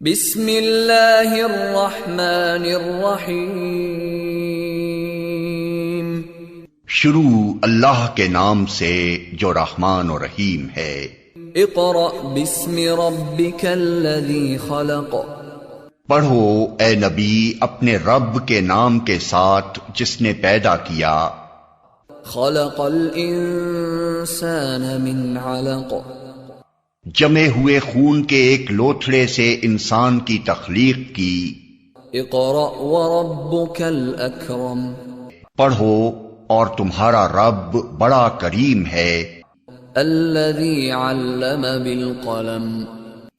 बिस्मिल्लाहिर्रहमानिर्रहीम। शुरू अल्लाह के नाम से जो रहमान और रहीम है। इक़रा बिस्मि रब्बिकल्लज़ी खलक़। पढ़ो ए नबी अपने रब के नाम के साथ जिसने पैदा किया। खलक़ल इंसान मिन अलक़। जमे हुए खून के एक लोथड़े से इंसान की तख्लीक की। इक़रा व रब्बुकल अकरम। पढ़ो और तुम्हारा रब बड़ा करीम है। अल्लज़ी अल्लम बिल क़लम।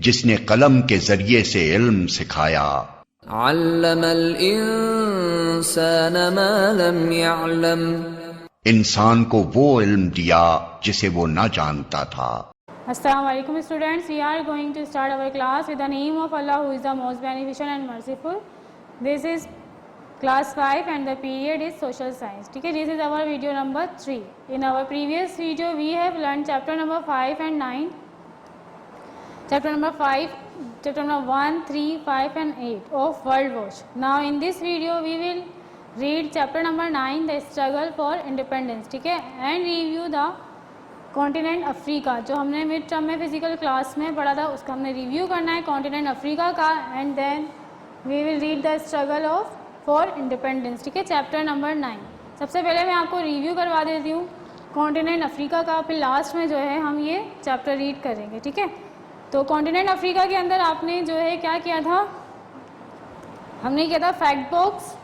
जिसने कलम के जरिए से इल्म सिखाया। अल्लमल इंसान मा लम यअलम। इंसान को वो इल्म दिया जिसे वो न जानता था। Assalamu alaikum students, we are going to start our class with the name of Allah who is the most beneficent and merciful. This is class 5 and the period is social science. ठीक है, this is our video number 3. In our previous video we have learned chapter number 5 and 9. Chapter number 5, chapter number 1, 3, 5 and 8 of World Watch. Now in this video we will read chapter number 9, the struggle for independence. ठीक है, and review the continent Africa, जो हमने mid term में physical class में पढ़ा था उसका हमने रिव्यू करना है कॉन्टिनेंट अफ्रीका का। And then we will read the struggle of for independence. ठीक है, चैप्टर नंबर 9। सबसे पहले मैं आपको रिव्यू करवा देती हूँ कॉन्टिनेंट अफ्रीका का, फिर लास्ट में जो है हम ये चैप्टर रीड करेंगे। ठीक है, तो कॉन्टिनेंट अफ्रीका के अंदर आपने जो है क्या किया था, हमने किया था फैक्ट बॉक्स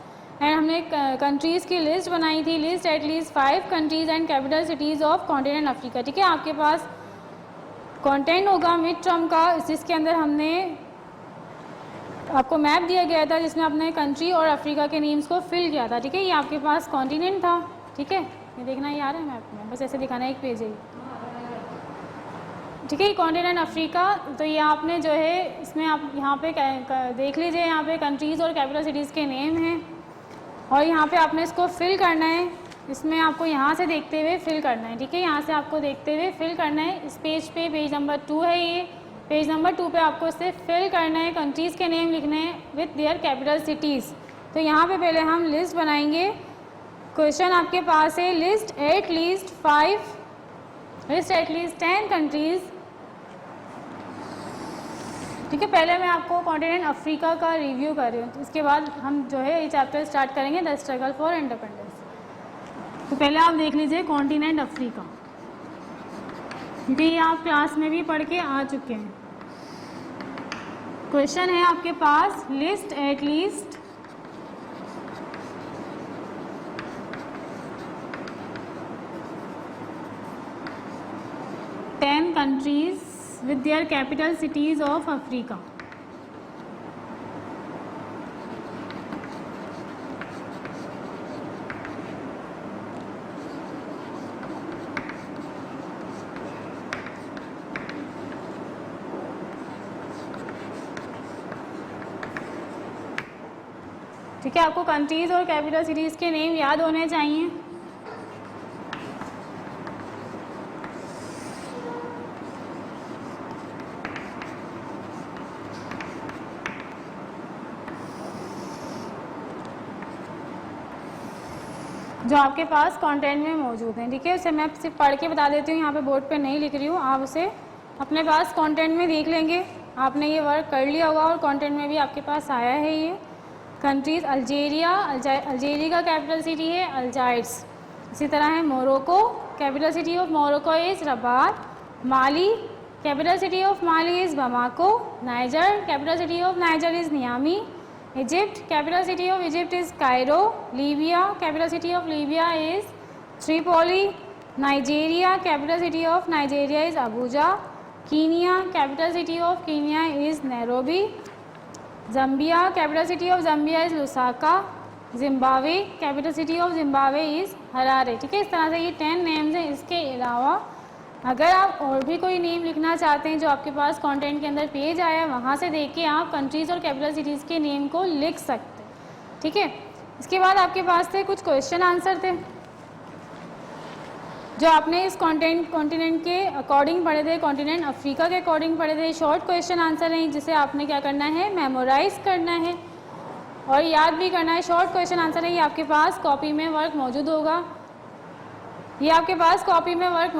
एंड हमने कंट्रीज़ की लिस्ट बनाई थी। List at least 5 countries and capital cities of continent Africa. ठीक है, आपके पास कंटेंट होगा मिड टर्म का, जिसके अंदर हमने आपको मैप दिया गया था जिसमें आपने कंट्री और अफ्रीका के नेम्स को फिल किया था। ठीक है, ये आपके पास कॉन्टिनेंट था। ठीक है, ये देखना ही आ रहा है मैप में, बस ऐसे दिखाना है, एक पेज है। ठीक है, कॉन्टिनेंट अफ्रीका, तो ये आपने जो है इसमें आप यहाँ पे देख लीजिए, यहाँ पे कंट्रीज़ और कैपिटल सिटीज़ के नेम हैं और यहाँ पे आपने इसको फिल करना है। इसमें आपको यहाँ से देखते हुए फिल करना है। ठीक है, यहाँ से आपको देखते हुए फिल करना है। इस पेज पे पेज नंबर 2 है, ये पेज नंबर 2 पे आपको इससे फिल करना है, कंट्रीज़ के नेम लिखने हैं विथ देयर कैपिटल सिटीज़। तो यहाँ पे पहले हम लिस्ट बनाएंगे। क्वेश्चन आपके पास है लिस्ट एटलीस्ट 10 कंट्रीज़। ठीक है, पहले मैं आपको कॉन्टिनेंट अफ्रीका का रिव्यू कर रही हूँ, तो इसके बाद हम जो है ये चैप्टर स्टार्ट करेंगे द स्ट्रगल फॉर इंडिपेंडेंस। तो पहले आप देख लीजिए कॉन्टिनेंट अफ्रीका, क्योंकि ये आप क्लास में भी पढ़ के आ चुके हैं। क्वेश्चन है आपके पास list at least 10 countries with their capital cities of Africa. ठीक है, आपको कंट्रीज और कैपिटल सिटीज़ के नेम याद होने चाहिए। जो आपके पास कंटेंट में मौजूद हैं। ठीक है, उसे मैं सिर्फ पढ़ के बता देती हूँ, यहाँ पे बोर्ड पे नहीं लिख रही हूँ, आप उसे अपने पास कंटेंट में देख लेंगे। आपने ये वर्क कर लिया होगा और कंटेंट में भी आपके पास आया है ये कंट्रीज़। अल्जीरिया, अल्जीरिया का कैपिटल सिटी है अल्जायर्स। इसी तरह है Morocco, capital city of Morocco is Rabat. Mali, capital city of Mali is Bamako. Niger, capital city of niger is Naomi. Egypt, capital city of Egypt is Cairo. Libya, capital city of Libya is Tripoli. Nigeria, capital city of Nigeria is Abuja. Kenya, capital city of Kenya is Nairobi. Zambia, capital city of Zambia is Lusaka. Zimbabwe, capital city of Zimbabwe is Harare. ठीक है, इस तरह से ये 10 names हैं। इसके अलावा अगर आप और भी कोई नेम लिखना चाहते हैं जो आपके पास कंटेंट के अंदर पेज आया है, वहाँ से देख के आप कंट्रीज़ और कैपिटल सिटीज़ के नेम को लिख सकते हैं। ठीक है, इसके बाद आपके पास थे कुछ क्वेश्चन आंसर थे जो आपने इस कॉन्टिनेंट के अकॉर्डिंग पढ़े थे, कॉन्टिनेंट अफ्रीका के अकॉर्डिंग पढ़े थे, शॉर्ट क्वेश्चन आंसर हैं जिसे आपने क्या करना है, मेमोराइज करना है और याद भी करना है। शॉर्ट क्वेश्चन आंसर है, ये आपके पास कॉपी में वर्क मौजूद होगा, ये आपके पास कॉपी में वर्क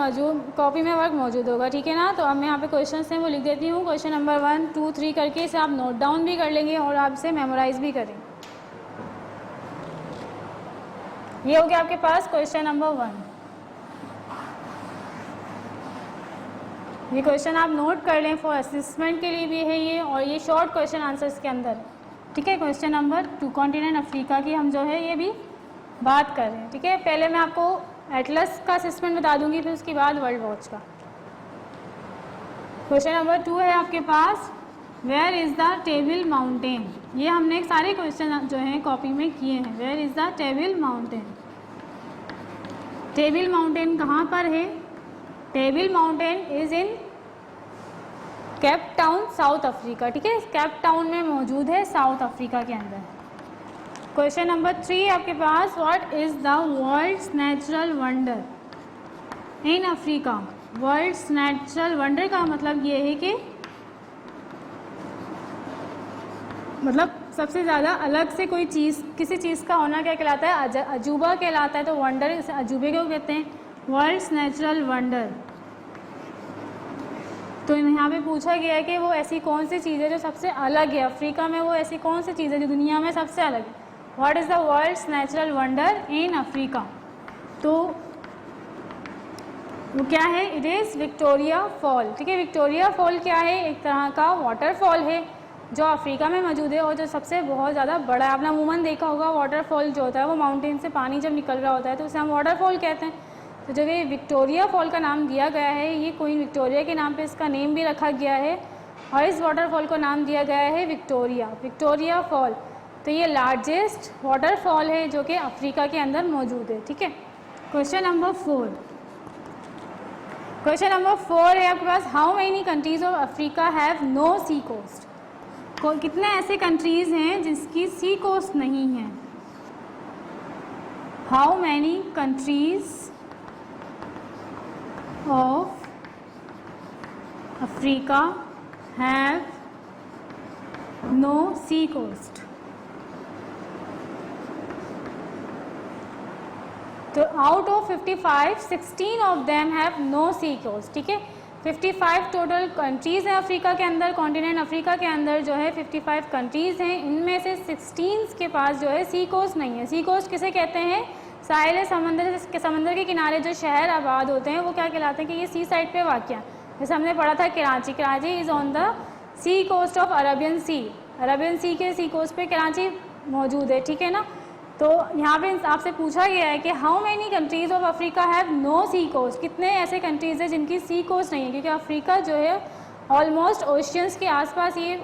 मौजूद होगा, ठीक है ना। तो अब मैं यहाँ पे क्वेश्चन हैं वो लिख देती हूँ, क्वेश्चन नंबर 1, 2, 3 करके इसे आप नोट डाउन भी कर लेंगे और आप इसे मेमोराइज भी करें। ये हो गया आपके पास क्वेश्चन नंबर 1। ये क्वेश्चन आप नोट कर लें, फॉर असिस्मेंट के लिए भी है ये, और ये शॉर्ट क्वेश्चन आंसर्स के अंदर है, ठीक है। क्वेश्चन नंबर 2, कॉन्टिनेंट अफ्रीका की हम जो है ये भी बात कर रहे हैं, ठीक है। पहले मैं आपको एटलस का असिस्मेंट बता दूंगी, फिर उसके बाद वर्ल्ड वॉच का। क्वेश्चन नंबर 2 है आपके पास, where is the Table Mountain. ये हमने सारे क्वेश्चन जो हैं कॉपी में किए हैं। Where is the Table Mountain, Table Mountain कहाँ पर है? Table Mountain is in Cape Town, South Africa, ठीक है। केप टाउन में मौजूद है, साउथ अफ्रीका के अंदर। क्वेश्चन नंबर 3 आपके पास, what is the world's natural wonder in Africa. World's natural wonder का मतलब ये है कि मतलब सबसे ज़्यादा अलग से कोई चीज़, किसी चीज़ का होना क्या कहलाता है? अजूबा कहलाता है। तो वंडर, इसे अजूबे क्यों कहते हैं? World's natural wonder. तो यहाँ पे पूछा गया है कि वो ऐसी कौन सी चीज़ है जो सबसे अलग है अफ्रीका में, वो ऐसी कौन सी चीज़ है जो दुनिया में सबसे अलग है। What is the world's natural wonder in Africa? तो वो क्या है? इट इज़ विक्टोरिया फॉल, ठीक है। विक्टोरिया फॉल क्या है? एक तरह का वाटरफॉल है जो अफ्रीका में मौजूद है और जो सबसे बहुत ज़्यादा बड़ा है। आपने अमूमन देखा होगा वाटरफॉल जो होता है वो माउंटेन से पानी जब निकल रहा होता है तो उसे हम वाटरफॉल कहते हैं। तो जब ये विक्टोरिया फॉल का नाम दिया गया है, ये क्वीन विक्टोरिया के नाम पे इसका नेम भी रखा गया है और इस वाटरफॉल को नाम दिया गया है विक्टोरिया फॉल। तो ये लार्जेस्ट वाटरफॉल है जो कि अफ्रीका के अंदर मौजूद है, ठीक है। क्वेश्चन नंबर 4, क्वेश्चन नंबर 4 है आपके पास, how many countries of Africa have no sea coast. कितने ऐसे कंट्रीज़ हैं जिसकी सी कोस्ट नहीं है? How many countries of Africa have no sea coast. तो out of 55, 16 of them have no sea coast, ठीक है। 55 टोटल कंट्रीज़ हैं अफ्रीका के अंदर, कॉन्टिनेंट अफ्रीका के अंदर जो है 55 कंट्रीज़ हैं, इनमें से 16 के पास जो है सी कोस्ट नहीं है। सी कोस्ट किसे कहते हैं? साहिल समंदर के किनारे जो शहर आबाद होते हैं वो क्या कहलाते हैं कि ये सी साइड पे वाक़ है। जैसे हमने पढ़ा था Karachi is on the sea coast of Arabian sea के सी कोस्ट पे कराची मौजूद है, ठीक है ना। तो यहाँ पे आपसे पूछा गया है कि how many countries of Africa have no sea coast. कितने ऐसे कंट्रीज़ हैं जिनकी सी कोस्ट नहीं है, क्योंकि अफ्रीका जो है ऑलमोस्ट ओशियंस के आसपास ये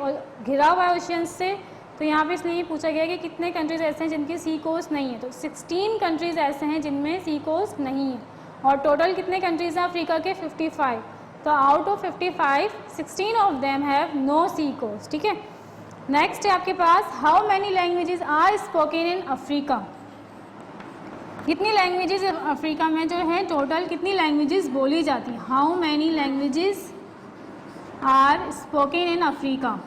घिरा हुआ है ओशियंस से। तो यहाँ पे इसलिए ये पूछा गया कि कितने कंट्रीज़ ऐसे हैं जिनकी सी कोस्ट नहीं है। तो 16 कंट्रीज़ ऐसे हैं जिनमें सी कोस्ट नहीं है और टोटल कितने कंट्रीज़ हैं अफ्रीका के? 55। तो out of 55, 16 of them have no sea coast, ठीक है। नेक्स्ट है आपके पास, how many languages are spoken in Africa. कितनी लैंग्वेजेस अफ्रीका में जो है टोटल कितनी लैंग्वेजेस बोली जाती हैं? How many languages are spoken in Africa.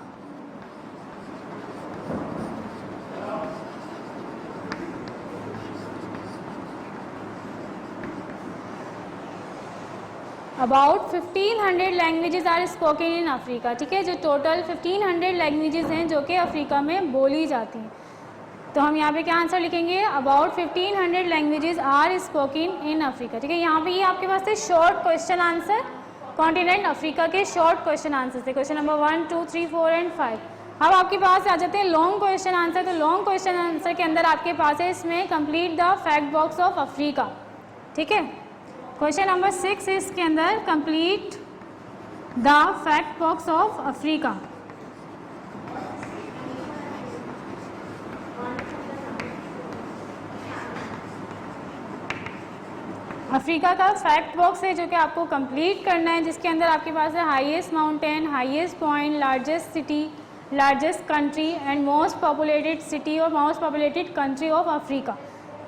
About 1500 languages are spoken in Africa, ठीक है। जो टोटल 1500 लैंग्वेजेस हैं जो कि अफ्रीका में बोली जाती हैं। तो हम यहाँ पे क्या आंसर लिखेंगे? About 1500 languages are spoken in Africa, ठीक है। यहाँ पे ये आपके पास थे short question answer, continent Africa के शॉर्ट क्वेश्चन आंसर थे। Question number 1, 2, 3, 4 and 5। अब आपके पास आ जाते हैं लॉन्ग क्वेश्चन आंसर। तो लॉन्ग क्वेश्चन आंसर के अंदर आपके पास है इसमें complete the fact box of Africa, ठीक है। क्वेश्चन नंबर 6 है इसके अंदर, complete the fact box of Africa. Africa का फैक्ट बॉक्स है जो कि आपको कंप्लीट करना है, जिसके अंदर आपके पास है highest mountain, highest point, largest city, largest country and most populated city और most populated country of Africa.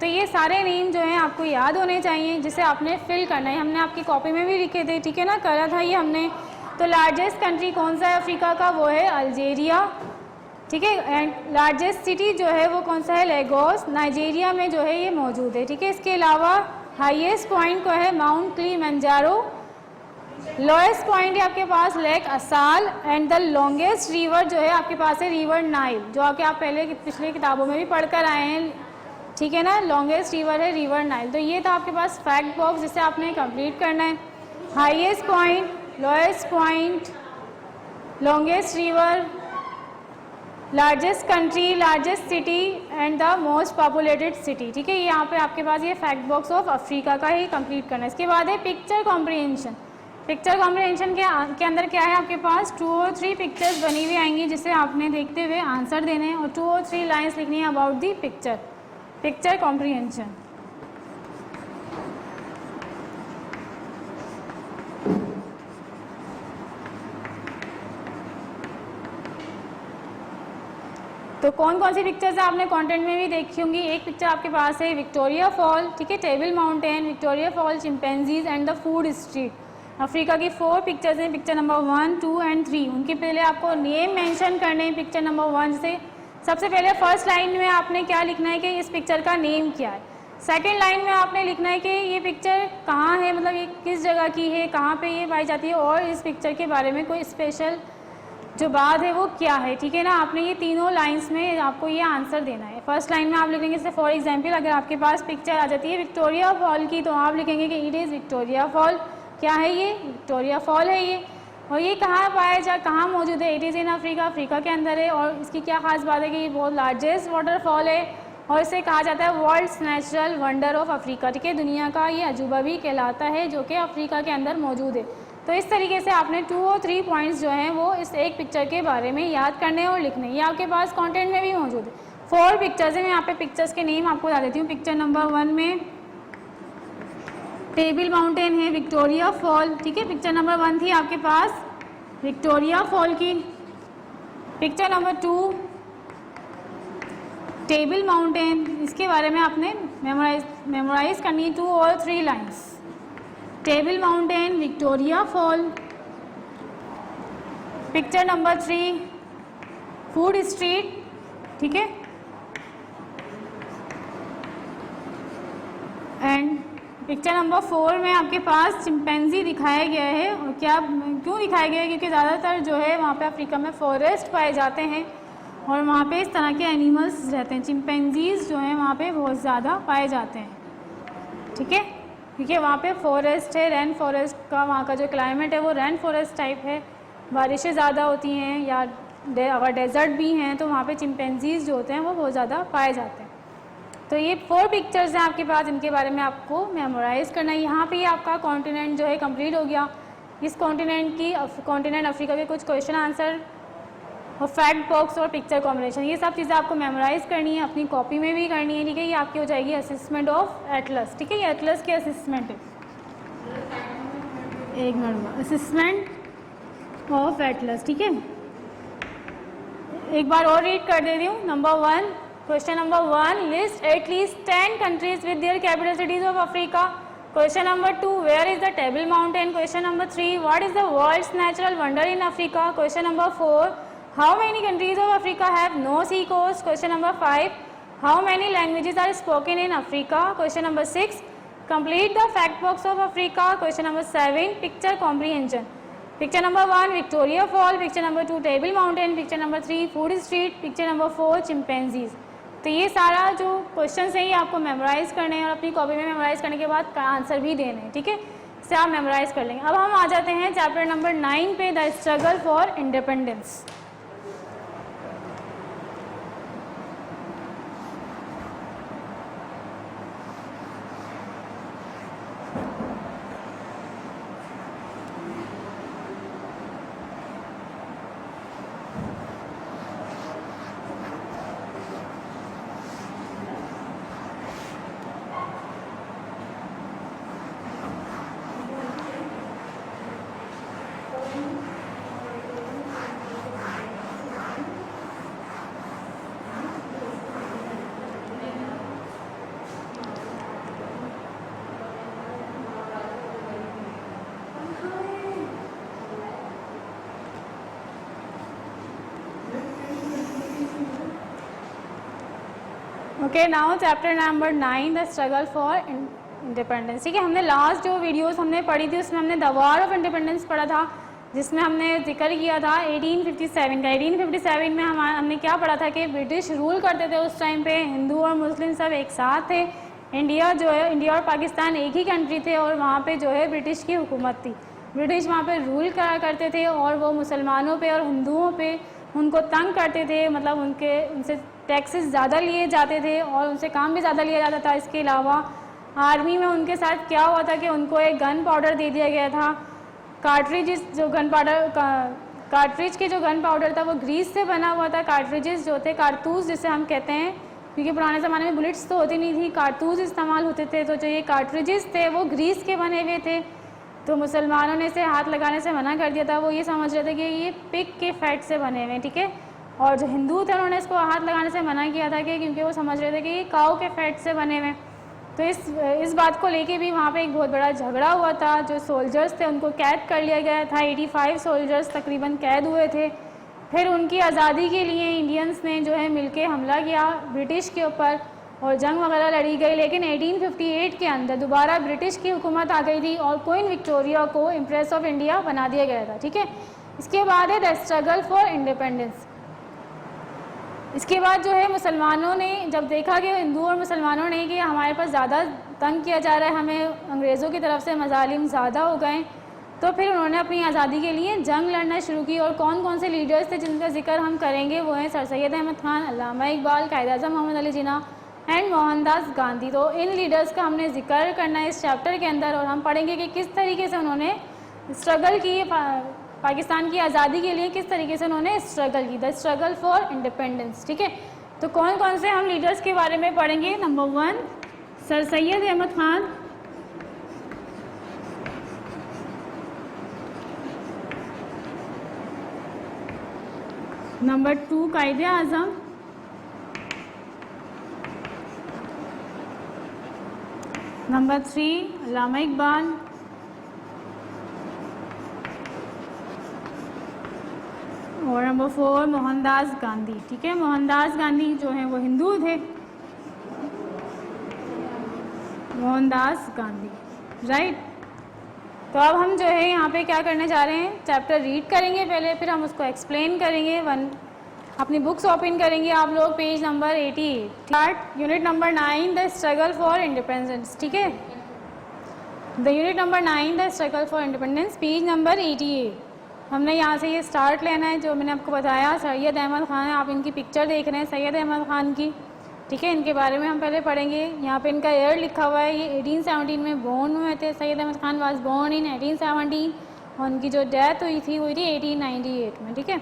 तो ये सारे नेम जो हैं आपको याद होने चाहिए, जिसे आपने फिल करना है। हमने आपकी कॉपी में भी लिखे थे, ठीक है ना, करा था ये हमने। तो लार्जेस्ट कंट्री कौन सा है अफ्रीका का, वो है अल्जीरिया, ठीक है। एंड लार्जेस्ट सिटी जो है वो कौन सा है, लेगोस, नाइजीरिया में जो है ये मौजूद है, ठीक है। इसके अलावा हाईएस्ट पॉइंट को है माउंट किलिमंजारो, लोएस्ट पॉइंट है आपके पास लेक असाल, एंड द लॉन्गेस्ट रिवर जो है आपके पास है रिवर नाइल, जो कि आप पहले पिछले किताबों में भी पढ़कर आए हैं, ठीक है ना। लॉन्गेस्ट रिवर है रिवर नाइल। तो ये था आपके पास फैक्ट बॉक्स, जिसे आपने कंप्लीट करना है। Highest point, lowest point, longest river, largest country, largest city and the most populated city, ठीक है। यहाँ पे आपके पास ये फैक्ट बॉक्स ऑफ अफ्रीका का ही कंप्लीट करना है। इसके बाद है पिक्चर कॉम्प्रिहेंशन। पिक्चर कॉम्प्रिहेंशन के अंदर क्या है आपके पास 2 और 3 पिक्चर्स बनी हुई आएंगी, जिसे आपने देखते हुए आंसर देने हैं और 2 और 3 लाइन्स लिखनी है about the picture. Picture comprehension. तो कौन कौन सी पिक्चर्स है आपने कंटेंट में भी देखी होंगी। एक पिक्चर आपके पास है विक्टोरिया फॉल, ठीक है, Table mountain, Victoria fall, chimpanzees and the food street. Africa की 4 पिक्चर्स हैं, पिक्चर नंबर 1, 2 एंड 3। उनके पहले आपको नेम मेंशन करने हैं पिक्चर नंबर 1 से। सबसे पहले फर्स्ट लाइन में आपने क्या लिखना है कि इस पिक्चर का नेम क्या है। सेकेंड लाइन में आपने लिखना है कि ये पिक्चर कहाँ है, मतलब ये किस जगह की है, कहाँ पे ये पाई जाती है, और इस पिक्चर के बारे में कोई स्पेशल जो बात है वो क्या है, ठीक है ना। आपने ये तीनों लाइंस में आपको ये आंसर देना है। फर्स्ट लाइन में आप लिखेंगे, जैसे फॉर एग्जांपल अगर आपके पास पिक्चर आ जाती है विक्टोरिया फॉल की, तो आप लिखेंगे कि इट इज़ विक्टोरिया फॉल। क्या है ये, विक्टोरिया फॉल है ये। और ये कहाँ मौजूद है, it is in Africa, Africa के अंदर है। और इसकी क्या खास बात है कि ये बहुत लार्जेस्ट वाटरफॉल है और इसे कहा जाता है world's natural wonder of Africa, ठीक है। दुनिया का ये अजूबा भी कहलाता है, जो कि अफ्रीका के अंदर मौजूद है। तो इस तरीके से आपने 2 और 3 पॉइंट्स जो हैं वो इस एक पिक्चर के बारे में याद करने और लिखने। ये आपके पास कंटेंट में भी मौजूद है। 4 पिक्चर्स हैं, मैं यहाँ पे पिक्चर्स के नेम आपको बता देती हूँ। पिक्चर नंबर 1 में टेबल माउंटेन है, विक्टोरिया फॉल, ठीक है। पिक्चर नंबर 1 थी आपके पास विक्टोरिया फॉल की। पिक्चर नंबर 2 टेबल माउंटेन, इसके बारे में आपने मेमोराइज करनी है 2 और 3 lines. Table mountain, Victoria fall. Picture number 3 food street, ठीक है। एंड पिक्चर नंबर 4 में आपके पास चिंपैंजी दिखाया गया है। और क्यों दिखाया गया है, क्योंकि ज़्यादातर जो है वहाँ पे अफ्रीका में फॉरेस्ट पाए जाते हैं और वहाँ पे इस तरह के एनिमल्स रहते हैं। चिंपैंजीज जो हैं वहाँ पे बहुत ज़्यादा पाए जाते हैं, ठीक है, क्योंकि वहाँ पे फॉरेस्ट है, रेन फॉरेस्ट का वहाँ का जो क्लाइमेट है वो रेन फॉरेस्ट टाइप है। बारिशें ज़्यादा होती हैं या अगर डेजर्ट भी हैं तो वहाँ पे चिंपैंजीज जो होते हैं वो बहुत ज़्यादा पाए जाते हैं। तो ये 4 पिक्चर्स हैं आपके पास, इनके बारे में आपको मेमोराइज़ करना है। यहाँ पे आपका कॉन्टिनेंट जो है कंप्लीट हो गया। इस कॉन्टिनेंट अफ्रीका के कुछ क्वेश्चन आंसर और फैक्ट बॉक्स और पिक्चर कॉम्बिनेशन, ये सब चीज़ें आपको मेमोराइज़ करनी है, अपनी कॉपी में भी करनी है, ठीक है। ये आपकी हो जाएगी असेसमेंट ऑफ एटलस, ठीक है। ये एटलस की असेसमेंट है, एक मिनट, असेसमेंट ऑफ एटलस, ठीक है। एक बार और रीड कर दे रही हूँ। Number 1, question number 1, list at least 10 countries with their capital cities of Africa. Question number 2, where is the Table Mountain? Question number 3, what is the world's natural wonder in Africa? Question number 4, how many countries of Africa have no sea coast? Question number 5, how many languages are spoken in Africa? Question number 6, complete the fact box of Africa. Question number 7, picture comprehension. Picture number 1, Victoria Fall. Picture number 2, Table Mountain. Picture number 3, Food Street. Picture number 4, Chimpanzees. तो ये सारा जो question है ये आपको memorise करने हैं और अपनी कॉपी में मेमोराइज़ करने के बाद आंसर भी देने हैं, ठीक है। इसे आप मेमोराइज़ कर लेंगे। अब हम आ जाते हैं चैप्टर नंबर 9 पे, the struggle for independence. Okay, now chapter number 9 the struggle for independence. ठीक है, हमने लास्ट जो वीडियोस हमने पढ़ी थी उसमें हमने द वॉर ऑफ इंडिपेंडेंस पढ़ा था, जिसमें हमने जिक्र किया था 1857 का। 1857 में हमने क्या पढ़ा था कि ब्रिटिश रूल करते थे उस टाइम पे, हिंदू और मुस्लिम सब एक साथ थे। इंडिया जो है, इंडिया और पाकिस्तान एक ही कंट्री थे और वहाँ पे जो है ब्रिटिश की हुकूमत थी। ब्रिटिश वहाँ पे रूल करा करते थे और वो मुसलमानों पे और हिंदुओं पे उनको तंग करते थे, मतलब उनसे टैक्सेस ज़्यादा लिए जाते थे और उनसे काम भी ज़्यादा लिया जाता था। इसके अलावा आर्मी में उनके साथ क्या हुआ था कि उनको एक गन पाउडर दे दिया गया था। कार्ट्रिजेस जो गन पाउडर कार्ट्रिज के जो गन पाउडर था वो ग्रीस से बना हुआ था। कार्ट्रिजेस जो थे, कारतूस जिसे हम कहते हैं, क्योंकि पुराने ज़माने में बुलेट्स तो होती नहीं थी, कारतूस इस्तेमाल होते थे, तो जो ये कार्ट्रिजेस थे वो ग्रीस के बने हुए थे। तो मुसलमानों ने इसे हाथ लगाने से मना कर दिया था। वो ये समझ रहे थे कि ये पिग के फैट से बने हुए हैं, ठीक है। और जो हिंदू थे उन्होंने इसको हाथ लगाने से मना किया था कि क्योंकि वो समझ रहे थे कि ये काऊ के फैट से बने हुए हैं। तो इस बात को लेके भी वहाँ पे एक बहुत बड़ा झगड़ा हुआ था। जो सोल्जर्स थे उनको कैद कर लिया गया था। 85 सोल्जर्स तकरीबन कैद हुए थे। फिर उनकी आज़ादी के लिए इंडियंस ने जो है मिलके हमला किया ब्रिटिश के ऊपर और जंग वगैरह लड़ी गई। लेकिन 1858 के अंदर दोबारा ब्रिटिश की हुकूमत आ गई थी और क्वीन विक्टोरिया को इम्प्रेस ऑफ इंडिया बना दिया गया था, ठीक है। इसके बाद है द स्ट्रगल फॉर इंडिपेंडेंस। इसके बाद जो है मुसलमानों ने जब देखा कि हिंदू और मुसलमानों ने कि हमारे पास ज़्यादा तंग किया जा रहा है, हमें अंग्रेज़ों की तरफ से मज़ालिम ज़्यादा हो गए, तो फिर उन्होंने अपनी आज़ादी के लिए जंग लड़ना शुरू की। और कौन कौन से लीडर्स थे जिनका जिक्र हम करेंगे वो हैं सर सैयद अहमद ख़ान, अल्लामा इकबाल, कायद-ए-आज़म मोहम्मद अली जिन्ना एंड मोहनदास गांधी। तो इन लीडर्स का हमने जिक्र करना है इस चैप्टर के अंदर और हम पढ़ेंगे कि किस तरीके से उन्होंने स्ट्रगल की, पाकिस्तान की आज़ादी के लिए किस तरीके से उन्होंने स्ट्रगल की, द स्ट्रगल फॉर इंडिपेंडेंस, ठीक है। तो कौन कौन से हम लीडर्स के बारे में पढ़ेंगे। Number 1 sir Syed Ahmad Khan, number 2 Quaid-e-Azam, number 3 Allama Iqbal, और नंबर 4 मोहनदास गांधी, ठीक है। मोहनदास गांधी जो हैं वो हिंदू थे, मोहनदास गांधी, राइट। तो अब हम जो है यहाँ पे क्या करने जा रहे हैं, चैप्टर रीड करेंगे पहले, फिर हम उसको एक्सप्लेन करेंगे। अपनी बुक्स ओपन करेंगे आप लोग, page number 88, start unit number 9 the struggle for independence, ठीक है। The unit number 9 the struggle for independence, page number 88। हमने यहाँ से ये स्टार्ट लेना है जो मैंने आपको बताया। सैयद अहमद ख़ान, आप इनकी पिक्चर देख रहे हैं सैयद अहमद ख़ान की, ठीक है। इनके बारे में हम पहले पढ़ेंगे। यहाँ पे इनका ईयर लिखा हुआ है, ये 1817 में बोर्न हुए थे। Syed Ahmad Khan was born in 1817 और उनकी जो डेथ हुई थी 1898 में, ठीक है।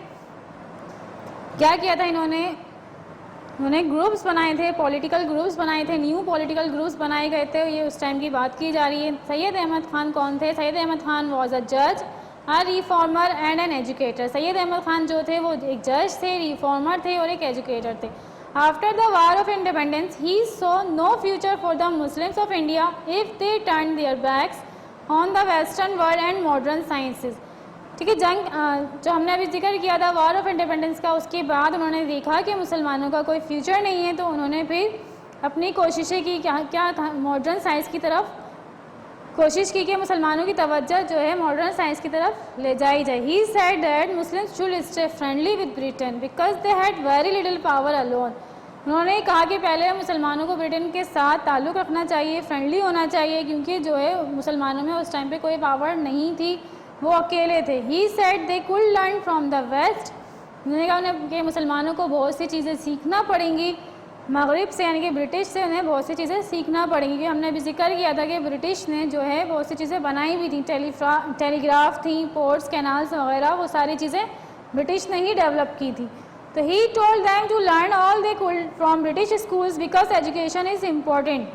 क्या किया था इन्होंने ग्रुप्स बनाए थे, पॉलिटिकल ग्रुप्स बनाए थे, न्यू पॉलिटिकल ग्रुप्स बनाए गए थे। ये उस टाइम की बात की जा रही है। सैयद अहमद ख़ान कौन थे? सैयद अहमद ख़ान वॉज अ जज, a reformer and an educator. Syed Ahmad Khan जो थे वो एक जज थे, रिफॉर्मर थे और एक एजुकेटर थे। After the war of independence he saw no future for the Muslims of India if they turn their backs on the western world and modern sciences, ठीक है। जंग जो हमने अभी जिक्र किया था वॉर ऑफ इंडिपेंडेंस का, उसके बाद उन्होंने देखा कि मुसलमानों का कोई फ्यूचर नहीं है, तो उन्होंने फिर अपनी कोशिशें की क्या मॉडर्न साइंस की तरफ कोशिश की कि मुसलमानों की तवज्जो जो है मॉडर्न साइंस की तरफ ले जाई जाए। He said that Muslims should stay friendly with Britain because they had very little power alone. उन्होंने कहा कि पहले मुसलमानों को ब्रिटेन के साथ ताल्लुक़ रखना चाहिए, फ्रेंडली होना चाहिए, क्योंकि जो है मुसलमानों में उस टाइम पे कोई पावर नहीं थी, वो अकेले थे। He said they could learn from the west. उन्होंने कहा उन्हें कि मुसलमानों को बहुत सी चीज़ें सीखना पड़ेंगी मगरिब से, यानी कि ब्रिटिश से उन्हें बहुत सी चीज़ें सीखना पड़ेंगी। क्योंकि हमने अभी जिक्र किया था कि ब्रिटिश ने जो है बहुत सी चीज़ें बनाई भी थी, टेलीग्राफ थी, पोर्ट्स, कैनाल्स वगैरह, वो सारी चीज़ें ब्रिटिश ने ही डेवलप की थी। तो he told them to learn all they could from British schools because education is important.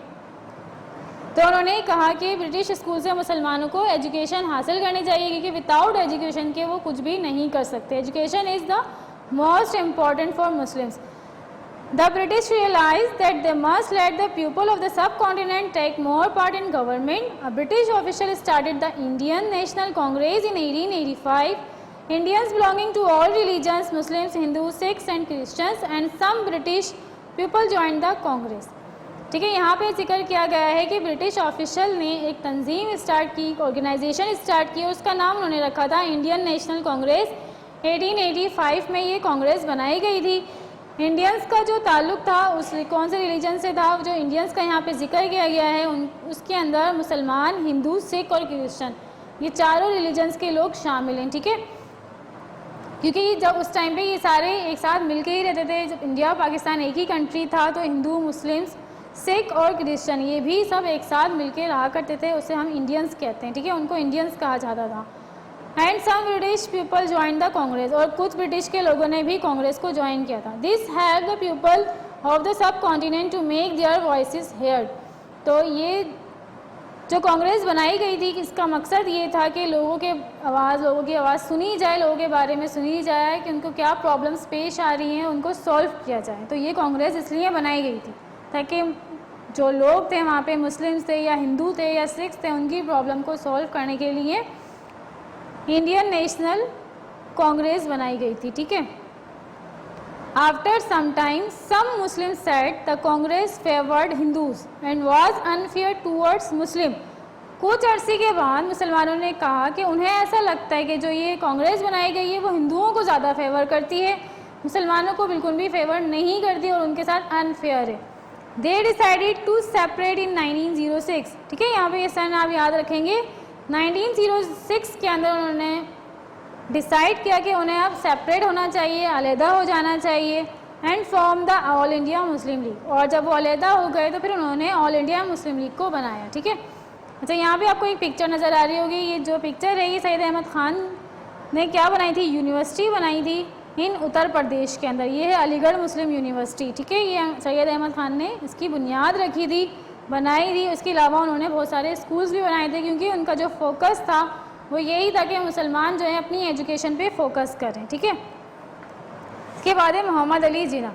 तो उन्होंने कहा कि ब्रिटिश स्कूल से मुसलमानों को एजुकेशन हासिल करनी चाहिए, क्योंकि विदाउट एजुकेशन के वो कुछ भी नहीं कर सकते। Education is the most important for Muslims. The British realized that they must let the people of the subcontinent take more part in government. A British official started the Indian National Congress in 1885. Indians belonging to all religions, Muslims, Hindus, Sikhs and Christians, and some British people join the Congress. ठीक है, यहाँ पे जिक्र किया गया है कि British official ने एक तंजीम स्टार्ट की, ऑर्गेनाइजेशन स्टार्ट की, उसका नाम उन्होंने रखा था इंडियन नेशनल कांग्रेस। 1885 में ये कांग्रेस बनाई गई थी। इंडियंस का जो ताल्लुक था उस कौन से रिलीजन से था, जो इंडियंस का यहाँ पे जिक्र किया गया है उसके अंदर मुसलमान, हिंदू, सिख और क्रिश्चियन, ये चारों रिलीजन्स के लोग शामिल हैं। ठीक है, क्योंकि जब उस टाइम पे ये सारे एक साथ मिलके ही रहते थे, जब इंडिया पाकिस्तान एक ही कंट्री था तो हिंदू, मुस्लिम्स, सिख और क्रिश्चियन ये भी सब एक साथ मिलके रहा करते थे, उसे हम इंडियंस कहते हैं। ठीक है, उनको इंडियंस कहा जाता था। And some British people join the Congress, और कुछ ब्रिटिश के लोगों ने भी कांग्रेस को ज्वाइन किया था। This help the people of the subcontinent to make their voices heard. तो ये जो कांग्रेस बनाई गई थी, इसका मकसद ये था कि लोगों की आवाज़ सुनी जाए, लोगों के बारे में सुनी जाए कि उनको क्या प्रॉब्लम्स पेश आ रही हैं, उनको सॉल्व किया जाए। तो ये कांग्रेस इसलिए बनाई गई थी ताकि जो लोग थे वहाँ पे, मुस्लिम्स थे या हिंदू थे या सिख्स थे, उनकी प्रॉब्लम को सॉल्व करने के लिए इंडियन नेशनल कांग्रेस बनाई गई थी। ठीक है, after some time some Muslim said the Congress favoured Hindus and was unfair towards Muslim. कुछ अरसे के बाद मुसलमानों ने कहा कि उन्हें ऐसा लगता है कि जो ये कांग्रेस बनाई गई है वो हिंदुओं को ज़्यादा फेवर करती है, मुसलमानों को बिल्कुल भी फेवर नहीं करती और उनके साथ अनफेयर है। They decided to separate in 1906। ठीक है, यहाँ पे ये सन आप याद रखेंगे। 1906 के अंदर उन्होंने डिसाइड किया कि उन्हें अब सेपरेट होना चाहिए, अलहदा हो जाना चाहिए, and form the All India Muslim league. और जब वो अलहदा हो गए तो फिर उन्होंने ऑल इंडिया मुस्लिम लीग को बनाया। ठीक है, अच्छा यहाँ पे आपको एक पिक्चर नज़र आ रही होगी। ये जो पिक्चर है ये सैयद अहमद ख़ान ने क्या बनाई थी, यूनिवर्सिटी बनाई थी इन उत्तर प्रदेश के अंदर। ये है अलीगढ़ मुस्लिम यूनिवर्सिटी। ठीक है, ये सैयद अहमद ख़ान ने इसकी बुनियाद रखी थी, बनाई थी। उसके अलावा उन्होंने बहुत सारे स्कूल्स भी बनाए थे, क्योंकि उनका जो फोकस था वो यही था कि मुसलमान जो है अपनी एजुकेशन पे फोकस करें। ठीक है, इसके बाद है मोहम्मद अली जिन्ना।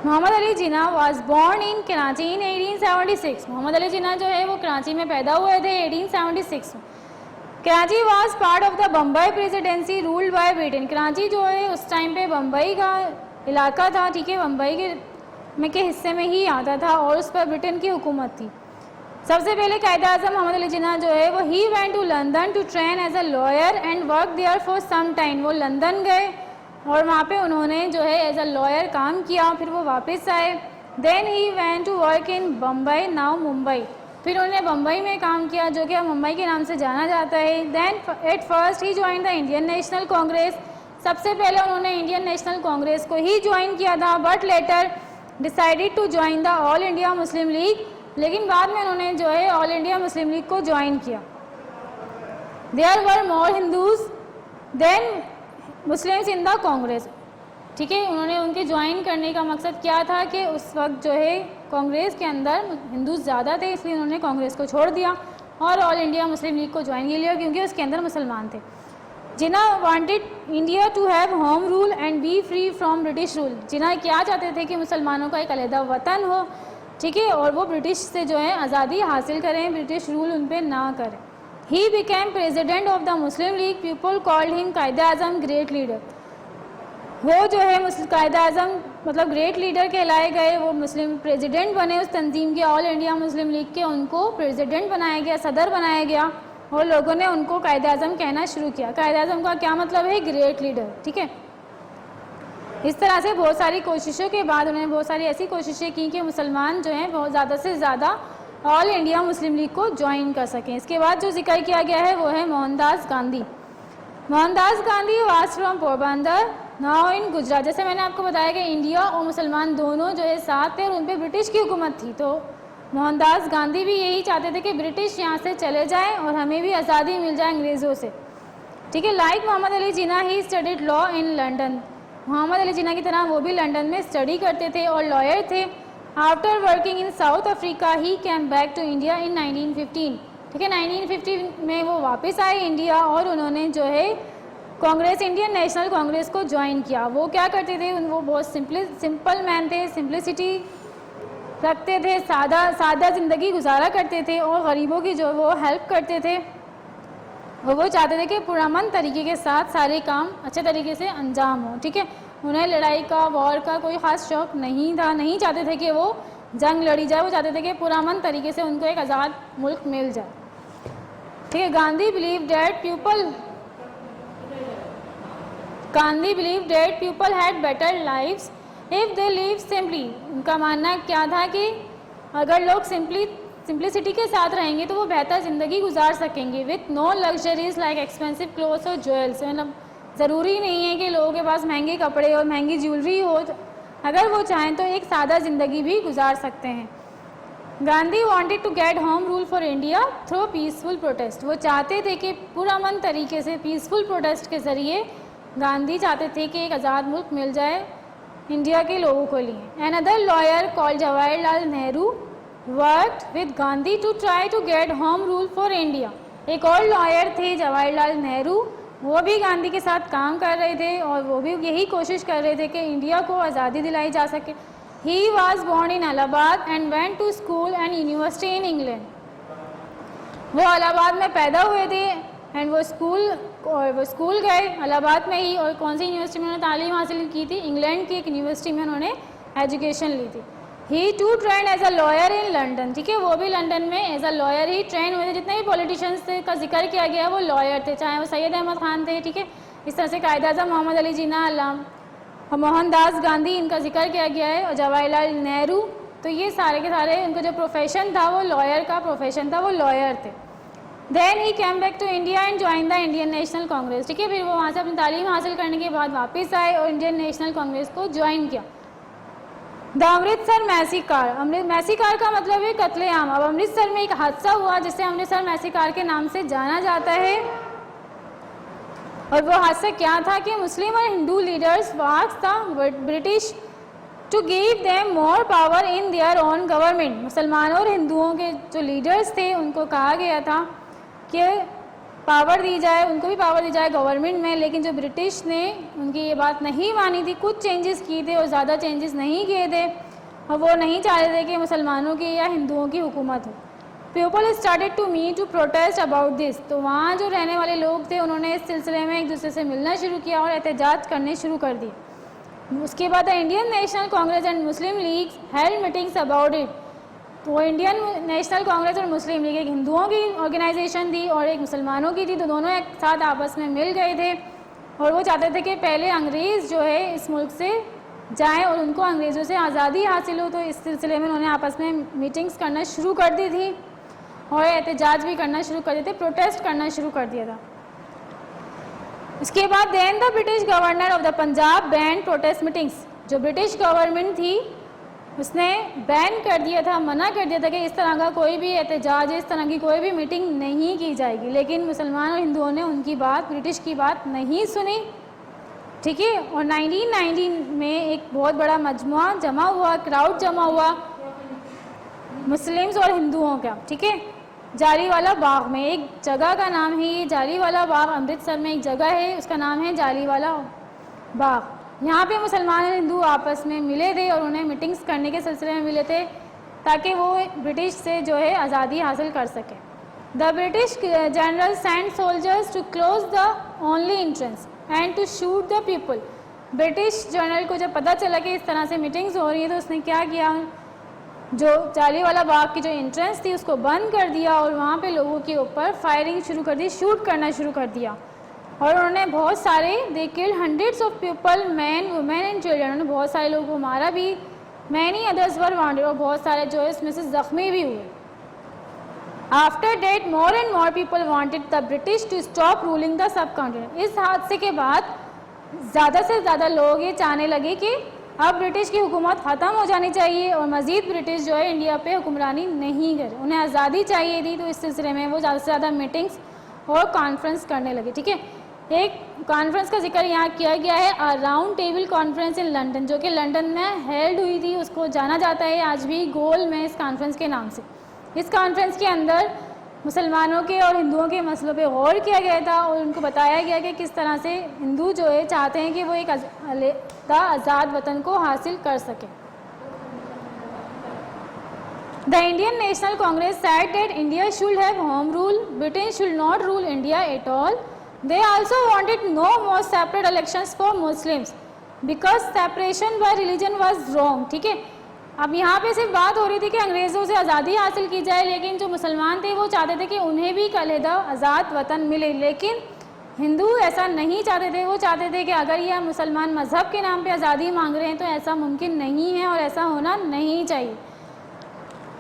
मोहम्मद अली जिन्ना वाज बोर्न इन कराची इन 1876। मोहम्मद अली जिन्ना जो है वो कराची में पैदा हुए थे 1876 में। Karachi was part of the Bombay presidency ruled by Britain. Karachi जो है उस टाइम पे बम्बई का इलाका था। ठीक है, बम्बई के हिस्से में ही आता था और उस पर ब्रिटेन की हुकूमत थी। सबसे पहले कायदा आज़म मोहम्मद अली जिन्ना जो है वो he went to London to train as a lawyer and work there for some time. वो लंदन गए और वहाँ पे उन्होंने जो है एज अ लॉयर काम किया, फिर वो वापस आए। Then he went to work in Bombay, now Mumbai. फिर उन्होंने बम्बई में काम किया, जो कि अब मुंबई के नाम से जाना जाता है। Then at first he join the Indian National Congress. सबसे पहले उन्होंने इंडियन नेशनल कांग्रेस को ही ज्वाइन किया था, but later decided to join the All India Muslim League. लेकिन बाद में उन्होंने जो है ऑल इंडिया मुस्लिम लीग को ज्वाइन किया। There were more Hindus than Muslims in the Congress. ठीक है, उन्होंने उनके ज्वाइन करने का मकसद क्या था कि उस वक्त जो है कांग्रेस के अंदर हिंदूज ज़्यादा थे, इसलिए उन्होंने कांग्रेस को छोड़ दिया और ऑल इंडिया मुस्लिम लीग को ज्वाइन किया, क्योंकि उसके अंदर मुसलमान थे। Jinnah wanted India to have home rule and be free from British rule. Jinnah क्या चाहते थे कि मुसलमानों का एक अलहदा वतन हो, ठीक है, और वो ब्रिटिश से जो है आज़ादी हासिल करें, ब्रिटिश रूल उन पर ना करें। He became president of the Muslim league. People called him Quaid Azam, great leader. वो जो है कायद आज़म मतलब ग्रेट लीडर कहलाए गए। वो मुस्लिम प्रेसिडेंट बने उस तंजीम के, ऑल इंडिया मुस्लिम लीग के। उनको प्रेसिडेंट बनाया गया, सदर बनाया गया और लोगों ने उनको कायद आज़म कहना शुरू किया। कायद आज़म का क्या मतलब है, ग्रेट लीडर। ठीक है, इस तरह से बहुत सारी कोशिशों के बाद उन्होंने बहुत सारी ऐसी कोशिशें की कि मुसलमान जो हैं बहुत ज़्यादा से ज़्यादा ऑल इंडिया मुस्लिम लीग को ज्वाइन कर सकें। इसके बाद जो जिक्र किया गया है वो है Mohandas Gandhi. Mohandas Gandhi was from Porbandar, now in Gujarat. जैसे मैंने आपको बताया कि इंडिया और मुसलमान दोनों जो है साथ थे और उन पर ब्रिटिश की हुकूमत थी, तो मोहनदास गांधी भी यही चाहते थे कि ब्रिटिश यहाँ से चले जाएं और हमें भी आज़ादी मिल जाए अंग्रेज़ों से। ठीक है, like Mohammad Ali Jinnah he studied law in London. Mohammad Ali Jinnah की तरह वो भी लंदन में स्टडी करते थे और लॉयर थे। After working in South Africa he came back to India in 1915। ठीक है, 1950 में वो वापस आए इंडिया और उन्होंने जो है कांग्रेस, इंडियन नेशनल कांग्रेस को ज्वाइन किया। वो क्या करते थे, वो बहुत सिंपल मैन थे, सिंप्लिसिटी रखते थे, सादा ज़िंदगी गुजारा करते थे और गरीबों की जो वो हेल्प करते थे। और वो चाहते थे कि पुरअमन तरीके के साथ सारे काम अच्छे तरीके से अंजाम हो, ठीक है। उन्हें लड़ाई का, वॉर का कोई ख़ास शौक़ नहीं था, नहीं चाहते थे कि वो जंग लड़ी जाए, वो चाहते थे कि पुरअमन तरीके से उनको एक आज़ाद मुल्क मिल जाए, ठीक है। Gandhi believe that people had better lives if they live simply. उनका मानना क्या था कि अगर लोग सिंप्लिसिटी के साथ रहेंगे तो वो बेहतर ज़िंदगी गुजार सकेंगे, with no luxuries like expensive clothes और ज्वेल्स। मतलब ज़रूरी नहीं है कि लोगों के पास महंगे कपड़े और महंगी ज्वेलरी हो, अगर वो चाहें तो एक सादा ज़िंदगी भी गुजार सकते हैं। Gandhi wanted to get home rule for India through peaceful protest. वो चाहते थे कि पुरअमन तरीके से पीसफुल प्रोटेस्ट के ज़रिए गांधी चाहते थे कि एक आज़ाद मुल्क मिल जाए इंडिया के लोगों के लिए। Another lawyer called Jawaharlal Nehru worked with Gandhi to try to get home rule for India. एक और लॉयर थे जवाहरलाल नेहरू, वो भी गांधी के साथ काम कर रहे थे और वो भी यही कोशिश कर रहे थे कि इंडिया को आज़ादी दिलाई जा सके। He was born in Allahabad and went to school and university in England. वो इलाहाबाद में पैदा हुए थे एंड वो स्कूल गए इलाहाबाद में ही। और कौन सी यूनिवर्सिटी में उन्होंने तालीम हासिल की थी? इंग्लैंड की एक यूनिवर्सिटी में उन्होंने एजुकेशन ली थी। He to train as a lawyer in London, ठीक है। वो भी लंदन में एज अ लॉयर ही ट्रेन हुए थे। जितने भी पॉलिटिशियंस का जिक्र किया गया वो लॉयर थे, चाहे वो सैयद अहमद ख़ान थे, ठीक है। इस तरह से कायद-ए-आज़म मोहम्मद अली जिन्ना और मोहनदास गांधी, इनका जिक्र किया गया है, और जवाहरलाल नेहरू। तो ये सारे के सारे उनका जो प्रोफेशन था वो लॉयर का प्रोफेशन था, वो लॉयर थे। Then he came back to India and join the Indian National Congress, ठीक है। फिर वो वहाँ से अपनी तालीम हासिल करने के बाद वापस आए और इंडियन नेशनल कांग्रेस को ज्वाइन किया। द अमृतसर मैसीकार, मैसीकार का मतलब है कत्लेआम। अब अमृतसर में एक हादसा हुआ जिसे अमृतसर मैसीकार के नाम से जाना जाता है। और वो हादसा क्या था कि मुस्लिम और Hindu leaders asked the British to give them more power in their own government. मुसलमानों और हिंदुओं के जो लीडर्स थे उनको कहा गया था कि पावर दी जाए, उनको भी पावर दी जाए गवर्नमेंट में। लेकिन जो ब्रिटिश ने उनकी ये बात नहीं मानी थी, कुछ चेंजेस किए थे और ज़्यादा चेंजेस नहीं किए थे, और वो नहीं चाह रहे थे कि मुसलमानों की या हिंदुओं की हुकूमत हो। People started to meet to protest about this. तो वहाँ जो रहने वाले लोग थे उन्होंने इस सिलसिले में एक दूसरे से मिलना शुरू किया और एहतजाज करने शुरू कर दिए। उसके बाद Indian National Congress and Muslim league held meetings about it. तो इंडियन नेशनल कांग्रेस और मुस्लिम लीग एक हिंदुओं की ऑर्गेनाइजेशन थी और एक मुसलमानों की थी, तो दोनों एक साथ आपस में मिल गए थे और वो चाहते थे कि पहले अंग्रेज़ जो है इस मुल्क से जाएं और उनको अंग्रेज़ों से आज़ादी हासिल हो। तो इस सिलसिले में उन्होंने आपस में मीटिंग्स करना शुरू कर दी थी और एहतजाज भी करना शुरू कर दिए थे, प्रोटेस्ट करना शुरू कर दिया था। इसके बाद then the British governor of the Punjab ban protest meetings. जो ब्रिटिश गवर्नमेंट थी उसने बैन कर दिया था, मना कर दिया था कि इस तरह का कोई भी एहतजाज, इस तरह की कोई भी मीटिंग नहीं की जाएगी। लेकिन मुसलमान और हिंदुओं ने उनकी बात, ब्रिटिश की बात नहीं सुनी, ठीक है। और 1919 में एक बहुत बड़ा मजमुआ जमा हुआ, क्राउड जमा हुआ मुस्लिम्स और हिंदुओं का, ठीक है, जालीवाला बाग में। एक जगह का नाम है ये जालीवाला बाग, अमृतसर में एक जगह है, उसका नाम है जालीवाला बाग। यहाँ पे मुसलमान और हिंदू आपस में मिले थे और उन्हें मीटिंग्स करने के सिलसिले में मिले थे ताकि वो ब्रिटिश से जो है आज़ादी हासिल कर सकें। The British general send soldiers to close the only entrance and to shoot the people. British general को जब पता चला कि इस तरह से मीटिंग्स हो रही है तो उसने क्या किया, जो जालीवाला बाग की जो एंट्रेंस थी उसको बंद कर दिया और वहाँ पे लोगों के ऊपर फायरिंग शुरू कर दी, शूट करना शुरू कर दिया। और उन्होंने बहुत सारे, they killed hundreds of people, man, women and children. उन्होंने बहुत सारे लोगों को मारा भी, मैनी अदर्स वर वांटेड, और बहुत सारे जो है इसमें से ज़ख्मी भी हुए। After that more and more people wanted the British to stop ruling the subcontinent. इस हादसे के बाद ज़्यादा से ज़्यादा लोग ये चाहने लगे कि अब ब्रिटिश की हुकूमत ख़त्म हो जानी चाहिए और मज़ीद ब्रिटिश जो है इंडिया पे हुक्मरानी नहीं करे, उन्हें आज़ादी चाहिए थी। तो इस सिलसिले में वो ज़्यादा से ज़्यादा मीटिंग्स और कॉन्फ्रेंस करने लगे, ठीक है। एक कॉन्फ्रेंस का जिक्र यहाँ किया गया है, round table conference in London, जो कि लंदन में हेल्ड हुई थी, उसको जाना जाता है आज भी गोल में इस कॉन्फ्रेंस के नाम से। इस कॉन्फ्रेंस के अंदर मुसलमानों के और हिंदुओं के मसलों पे गौर किया गया था और उनको बताया गया कि किस तरह से हिंदू जो है चाहते हैं कि वो एक आज़ाद वतन को हासिल कर सकें। The Indian National Congress said that India should have home rule, Britain should not rule India at all. They also wanted no more separate elections for Muslims because separation by religion was wrong. ठीक है, अब यहाँ पे सिर्फ बात हो रही थी कि अंग्रेज़ों से आज़ादी हासिल की जाए, लेकिन जो मुसलमान थे वो चाहते थे कि उन्हें भी एक अलहदा आज़ाद वतन मिले, लेकिन हिंदू ऐसा नहीं चाहते थे। वो चाहते थे कि अगर ये मुसलमान मज़हब के नाम पे आज़ादी मांग रहे हैं तो ऐसा मुमकिन नहीं है और ऐसा होना नहीं चाहिए।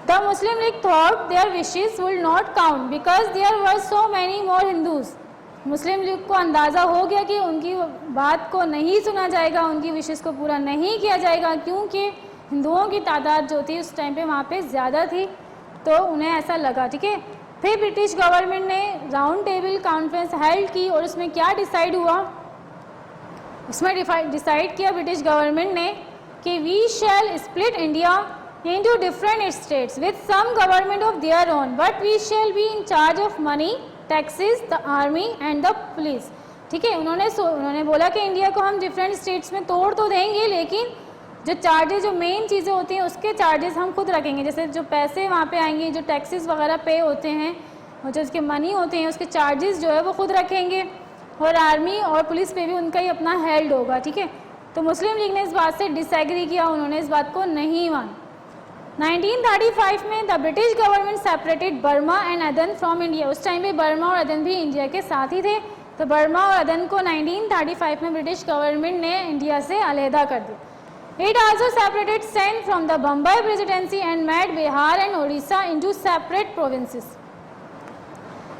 The Muslim League thought their wishes would not count because there were so many more Hindus. मुस्लिम लीग को अंदाज़ा हो गया कि उनकी बात को नहीं सुना जाएगा, उनकी विशेष को पूरा नहीं किया जाएगा, क्योंकि हिंदुओं की तादाद जो थी उस टाइम पे वहाँ पे ज़्यादा थी, तो उन्हें ऐसा लगा। ठीक है, फिर ब्रिटिश गवर्नमेंट ने राउंड टेबल कॉन्फ्रेंस हेल्ड की और उसमें क्या डिसाइड हुआ, उसमें डिसाइड किया ब्रिटिश गवर्नमेंट ने कि we shall split India into different states with some government of their own, but we shall be in charge of money, taxes, the army and the police. ठीक है, उन्होंने बोला कि इंडिया को हम डिफरेंट स्टेट्स में तोड़ तो देंगे, लेकिन जो चार्जेस, जो मेन चीज़ें होती हैं उसके चार्जेस हम खुद रखेंगे, जैसे जो पैसे वहाँ पे आएंगे, जो टैक्सेस वगैरह पे होते हैं और जो उसके मनी होते हैं उसके चार्जेस जो है वो खुद रखेंगे, और आर्मी और पुलिस पे भी उनका ही अपना हेल्ड होगा। ठीक है, तो मुस्लिम लीग ने इस बात से डिसएग्री किया, उन्होंने इस बात को नहीं माना। 1935 में the British government separated Burma and अदन फ्रॉम इंडिया। उस टाइम पे बर्मा और अदन भी इंडिया के साथ ही थे, तो बर्मा और अदन को 1935 में ब्रिटिश गवर्नमेंट ने इंडिया से अलहदा कर दिया। It also separated Sindh from the Bombay presidency and made Bihar and Orissa into separate provinces.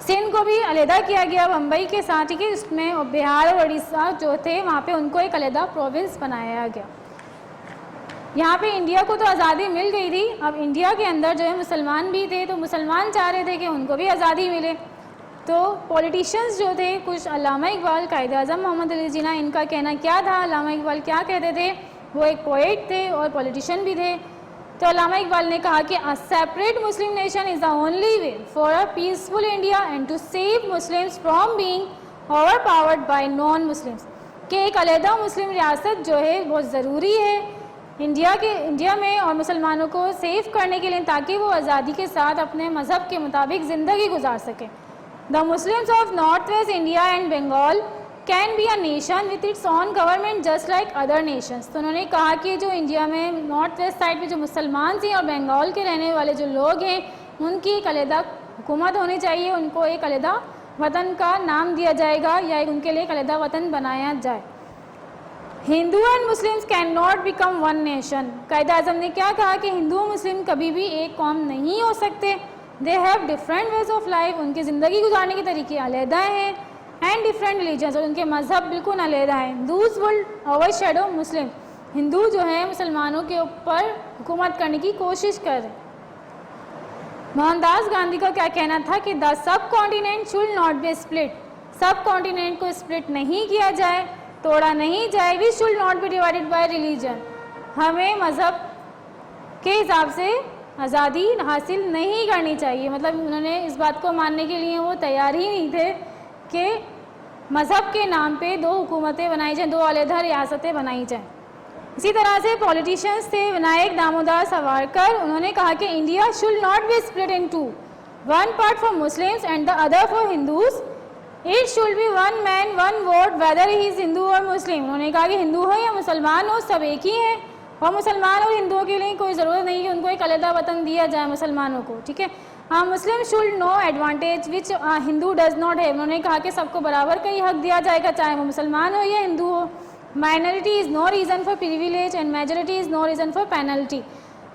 Sindh को भी अलहदा किया गया बम्बई के साथ ही, उसमें बिहार और उड़ीसा जो थे वहाँ पे उनको एक अलहदा प्रोविंस बनाया गया। यहाँ पे इंडिया को तो आज़ादी मिल गई थी, अब इंडिया के अंदर जो है मुसलमान भी थे, तो मुसलमान चाह रहे थे कि उनको भी आज़ादी मिले। तो पॉलिटिशियंस जो थे, कुछ अल्लामा इकबाल, कायद आज़म मोहम्मद अली जिन्ना, इनका कहना क्या था, अल्लामा इकबाल क्या कहते थे, वो एक पोएट थे और पॉलिटिशियन भी थे। तो अल्लामा इकबाल ने कहा कि a separate Muslim nation is the only way for a peaceful India and to save Muslims from being overpowered by non Muslims, कि एक अलहदा मुस्लिम रियासत जो है बहुत ज़रूरी है इंडिया में और मुसलमानों को सेव करने के लिए, ताकि वो आज़ादी के साथ अपने मज़हब के मुताबिक ज़िंदगी गुजार सकें। The Muslims of north west India and Bengal can be a nation with its own government just like other nations. तो उन्होंने कहा कि जो इंडिया में नॉर्थ वेस्ट साइड में जो मुसलमान थे और बंगाल के रहने वाले जो लोग हैं, उनकी एक अलहदा हुकूमत होनी चाहिए, उनको एक अलहदा वतन का नाम दिया जाएगा या उनके लिए एक अलहदा वतन बनाया जाए। Hindu and Muslims can not become one nation. Quaid Azam ने क्या कहा कि हिंदू और मुस्लिम कभी भी एक कौम नहीं हो सकते। They have different ways of life, उनकी ज़िंदगी गुजारने के तरीके अलहदा हैं, एंड डिफरेंट रिलीजन्स, और उनके मज़हब बिल्कुल अलहदा हैं। हिंदूज विल ओवरशैडो मुस्लिम, हिंदू जो है मुसलमानों के ऊपर हुकूमत करने की कोशिश कर रहे हैं। मोहनदास गांधी का क्या कहना था कि the subcontinent should not be split, subcontinent को स्प्लिट नहीं किया जाए, तोड़ा नहीं जाए। We should not be divided by religion, हमें मज़हब के हिसाब से आज़ादी हासिल नहीं करनी चाहिए। मतलब उन्होंने इस बात को मानने के लिए वो तैयार ही नहीं थे कि मज़हब के नाम पे दो हुकूमतें बनाई जाएँ, दो अलहदा रियासतें बनाई जाएँ। इसी तरह से पॉलिटिशियंस थे विनायक दामोदर सावरकर, उन्होंने कहा कि India should not be split in two, one part for Muslims and the other for Hindus. It should be one man one vote whether he is Hindu और मुस्लिम। उन्होंने कहा कि हिंदू हो या मुसलमान हो, सब एक ही हैं, और मुसलमान और हिंदुओं के लिए कोई ज़रूरत नहीं कि उनको एक अलहदा वतन दिया जाए मुसलमानों को। ठीक है, मुस्लिम should know advantage which Hindu does not have. उन्होंने कहा कि सबको बराबर का ही हक दिया जाएगा, चाहे वो मुसलमान हो या हिंदू हो। Minority is no reason for privilege and majority is no reason for penalty.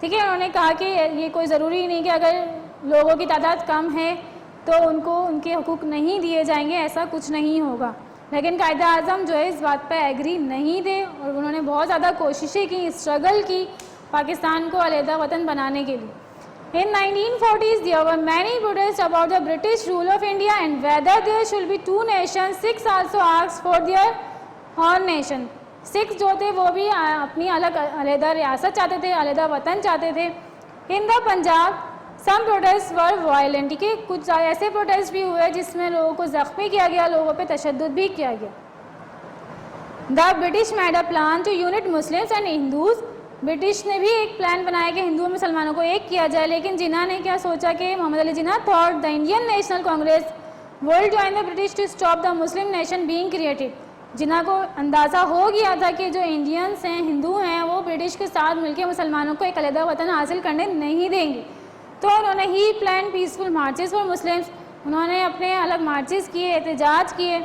ठीक है, उन्होंने कहा कि ये कोई ज़रूरी नहीं कि अगर लोगों की तादाद कम है तो उनको उनके हकूक़ नहीं दिए जाएंगे, ऐसा कुछ नहीं होगा। लेकिन कायद आज़म जो है इस बात पर एग्री नहीं थे और उन्होंने बहुत ज़्यादा कोशिशें की, स्ट्रगल की पाकिस्तान को अलहदा वतन बनाने के लिए। In 1940s there were many protests about the British rule of India and whether there should be two nations. Sikhs also asked for their own nation. Sikhs जो थे वो भी अपनी अलग अलहदा रियासत चाहते थे, अलहदा वतन चाहते थे। In the Punjab some protest were violent, ठीक है, कुछ ऐसे प्रोटेस्ट भी हुए जिसमें लोगों को ज़ख्मी किया गया, लोगों पे तशद्दुद भी किया गया। The British made a plan to unite Muslims and Hindus British ने भी एक प्लान बनाया कि हिंदुओं मुसलमानों को एक किया जाए, लेकिन जिन्ना ने क्या सोचा कि Mohammad Ali Jinnah thought the Indian National Congress will join the British to stop the Muslim nation being created. Jinnah को अंदाज़ा हो गया था कि जो इंडियंस हैं, हिंदू हैं, वो ब्रिटिश के साथ मिलकर मुसलमानों को एक अलग वतन हासिल करने नहीं देंगे। तो उन्होंने he plan peaceful marches for Muslims, उन्होंने अपने अलग मार्चेस किए, एहतजाज किए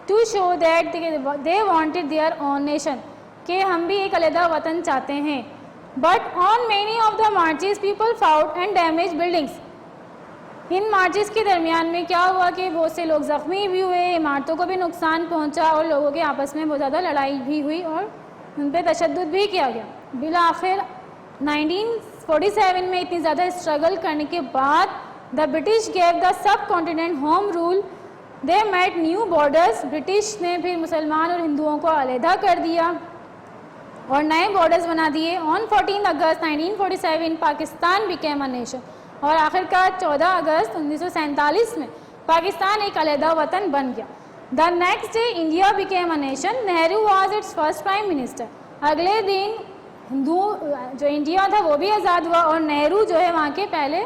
to show that they wanted their own nation, कि हम भी एक अलग वतन चाहते हैं। But on many of the marches people fought and damage buildings. इन मार्चेस के दरमियान में क्या हुआ कि बहुत से लोग ज़ख्मी भी हुए, इमारतों को भी नुकसान पहुंचा और लोगों के आपस में बहुत ज़्यादा लड़ाई भी हुई और उन पर तशद्दुद भी किया गया। बिला आखिर 1947 में इतनी ज़्यादा स्ट्रगल करने के बाद the British gave the subcontinent home rule, they made new borders. British ने फिर मुसलमान और हिंदुओं को अलहदा कर दिया और नए बॉर्डर्स बना दिए। On 14 August 1947 Pakistan became a nation, और आखिरकार 14 अगस्त 1947 में पाकिस्तान एक अलहदा वतन बन गया। The next day India became a nation, Nehru was it's first prime minister. अगले दिन हिंदू जो इंडिया था वो भी आज़ाद हुआ और नेहरू जो है वहाँ के पहले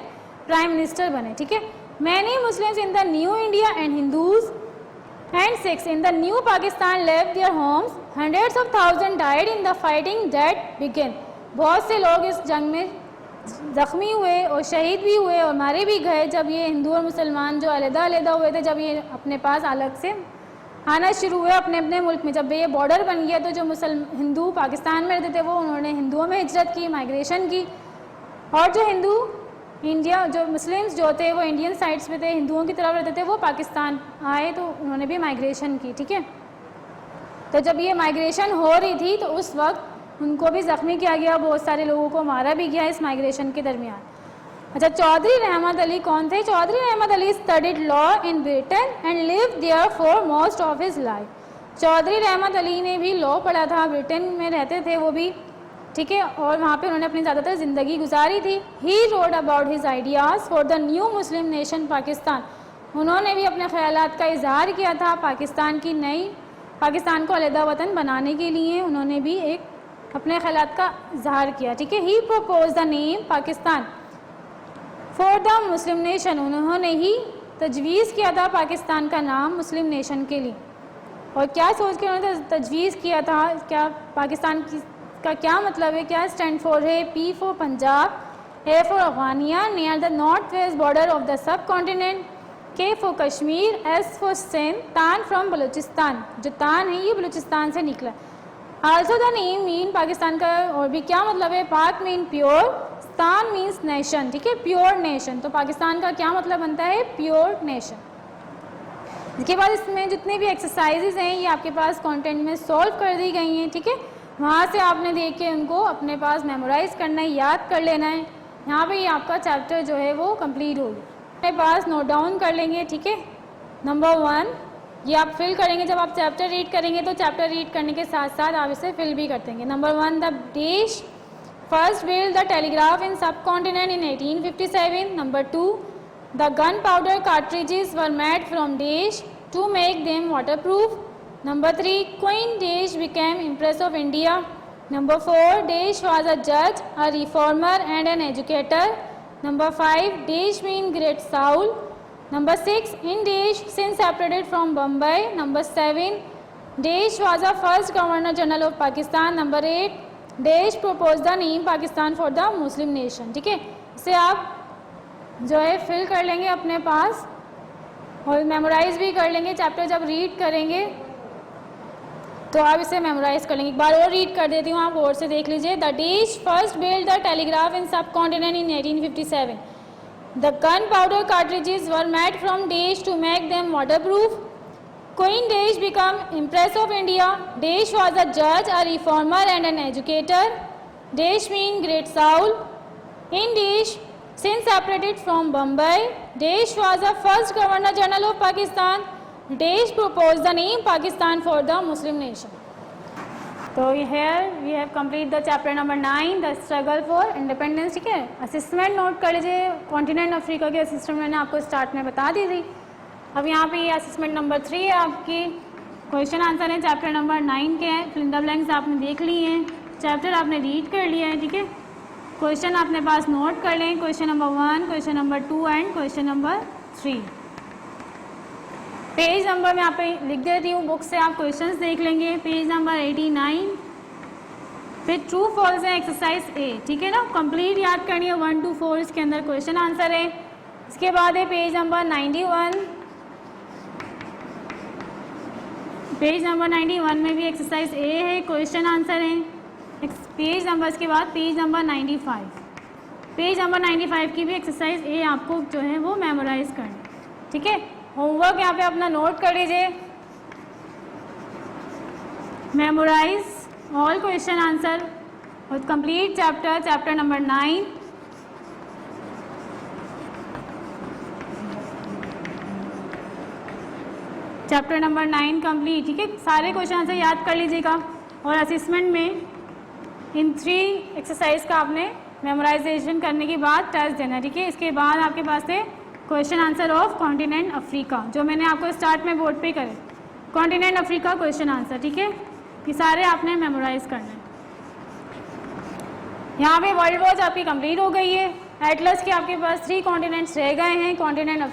प्राइम मिनिस्टर बने। ठीक है। Many Muslims in the new India and Hindus and Sikhs in the new Pakistan left their homes. Hundreds of thousands died in the fighting that began. बहुत से लोग इस जंग में ज़ख्मी हुए और शहीद भी हुए और मारे भी गए जब ये हिंदू और मुसलमान जो अलग-अलग हुए थे, जब ये अपने पास अलग से आना शुरू हुए अपने अपने मुल्क में। जब ये बॉर्डर बन गया तो जो हिंदू पाकिस्तान में रहते थे वो उन्होंने हिंदुओं में हिजरत की, माइग्रेशन की, और जो हिंदू इंडिया जो मुस्लिम्स जो थे वो इंडियन साइड्स पे थे, हिंदुओं की तरफ रहते थे, वो पाकिस्तान आए तो उन्होंने भी माइग्रेशन की। ठीक है। तो जब ये माइग्रेशन हो रही थी तो उस वक्त उनको भी ज़ख्मी किया गया, बहुत सारे लोगों को मारा भी गया इस माइग्रेशन के दरमियान। अच्छा, चौधरी रहमत अली कौन थे? Chaudhry Rahmat Ali studied law in Britain and lived there for most of his life. Chaudhry Rahmat Ali ने भी लॉ पढ़ा था, ब्रिटेन में रहते थे वो भी। ठीक है। और वहाँ पे उन्होंने अपनी ज़्यादातर ज़िंदगी गुजारी थी। He wrote about his ideas for the new Muslim nation Pakistan. उन्होंने भी अपने ख्यालात का इजहार किया था पाकिस्तान को अलहदा वतन बनाने के लिए उन्होंने भी एक अपने ख्यालात का इजहार किया। ठीक है। He propose the name Pakistan for the Muslim nation. उन्होंने ही तजवीज़ किया था पाकिस्तान का नाम मुस्लिम नेशन के लिए। और क्या सोच के उन्होंने तजवीज़ किया था, क्या पाकिस्तान का क्या मतलब है, क्या स्टैंड फॉर है? P for Punjab, A for Afghania near the north west border of the subcontinent, K for Kashmir, S for Sindh, tan from Balochistan. जो तान है ये बलूचिस्तान से निकला। Also the name mean Pakistan का और भी क्या मतलब है? पाक मीन प्योर, स्तान मीन्स नेशन। ठीक है, प्योर नेशन। तो पाकिस्तान का क्या मतलब बनता है? Pure nation. इसके बाद इसमें जितने भी एक्सरसाइजेज हैं ये आपके पास कंटेंट में सॉल्व कर दी गई हैं। ठीक है। वहाँ से आपने देख के उनको अपने पास मेमोराइज़ करना है, याद कर लेना है। यहाँ पे ये आपका चैप्टर जो है वो कंप्लीट होगी। अपने पास नोट डाउन कर लेंगे। ठीक है। नंबर 1 ये आप फिल करेंगे। जब आप चैप्टर रीड करेंगे तो चैप्टर रीड करने के साथ साथ आप इसे फिल भी कर देंगे। Number 1 the British first build the telegraph in subcontinent in 1857। Number 2 the gunpowder cartridges were made from dash to make them waterproof. Number 3 Queen Desh became Empress of India. Number 4 Desh was a judge, a reformer and an educator. Number 5 Desh means Great Saul. Number 6 in Desh since separated from Bombay. Number 7 Desh was the first Governor General of Pakistan. Number 8 Desh proposed the name Pakistan for the Muslim nation. ठीक है। इसे आप जो है fill कर लेंगे अपने पास और मेमोराइज भी कर लेंगे। चैप्टर जब रीड करेंगे तो आप इसे मेमोराइज कर लेंगे। एक बार और रीड कर देती हूँ, आप और से देख लीजिए। The dash first build the telegraph in subcontinent in 1857। The gunpowder cartridges were made from dash to make them waterproof. Queen dash become empress of India. Dash was a जज, a reformer and an educator. Dash mean great soul. In dash since separated from Bombay. Dash was the first governor general of Pakistan. Desh proposed the name Pakistan for the Muslim nation. तो here we have complete the chapter number 9 the struggle for independence। ठीक है। असिस्टमेंट note कर लीजिए। Continent Africa की असिस्टमेंट मैंने आपको start में बता दी थी। अब यहाँ पे ये असिस्टमेंट नंबर 3 है आपकी। क्वेश्चन आंसर है चैप्टर नंबर 9 के हैं। फिल इन द ब्लैंक्स आपने देख ली हैं। चैप्टर आपने रीड कर लिया है, ठीक है। क्वेश्चन अपने पास नोट कर लें, question number 1, question number 2 and question number 3। Page number मैं आप पे लिख देती हूँ, बुक से आप क्वेश्चंस देख लेंगे। पेज नंबर 89, फिर ट्रू फॉल्स है एक्सरसाइज ए, ठीक है ना। कंप्लीट याद करनी है 1 to 4, इसके अंदर क्वेश्चन आंसर है। इसके बाद है पेज नंबर 91, पेज नंबर 91 में भी एक्सरसाइज ए है, क्वेश्चन आंसर है। पेज नंबर, इसके बाद पेज नंबर 95, पेज नंबर 95 की भी एक्सरसाइज ए आपको जो है वो मेमोराइज करनी, ठीक है। होमवर्क यहाँ पे अपना नोट कर लीजिए, मेमोराइज ऑल क्वेश्चन आंसर और complete chapter number 9। Chapter number 9 complete, ठीक है। सारे क्वेश्चन आंसर याद कर लीजिएगा और असेसमेंट में इन 3 एक्सरसाइज का आपने मेमोराइजेशन करने के बाद टेस्ट देना, ठीक है। इसके बाद आपके पास है question answer of continent Africa, जो मैंने आपको स्टार्ट में बोर्ड पे करे, कॉन्टिनेंट अफ्रीका क्वेश्चन आंसर, ठीक है। ये सारे आपने मेमोराइज करना है। यहाँ पे वर्ल्ड वॉच आपकी कंप्लीट हो गई है। एटलस के आपके पास 3 कॉन्टिनेंट्स रह गए हैं, continent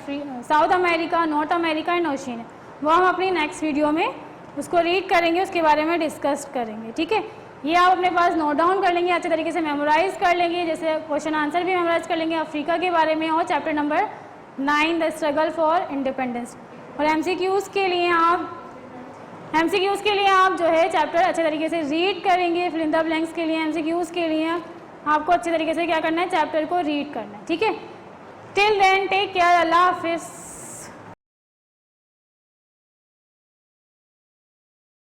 south America, north America and ocean. वो हम अपनी नेक्स्ट वीडियो में उसको रीड करेंगे, उसके बारे में डिस्कस करेंगे, ठीक है। ये आप अपने पास नोट डाउन कर लेंगे, अच्छे तरीके से मेमोराइज कर लेंगे, जैसे क्वेश्चन आंसर भी मेमोराइज कर लेंगे अफ्रीका के बारे में और chapter number 9 the struggle for independence. और एमसीक्यूज़ के लिए आप जो है चैप्टर अच्छे तरीके से रीड करेंगे। फिल इन द ब्लैंक्स के लिए, एमसीक्यूज़ के लिए आपको अच्छे तरीके से क्या करना है, चैप्टर को रीड करना है, ठीक है। टिल देन टेक केयर, अल्लाह हाफिज़।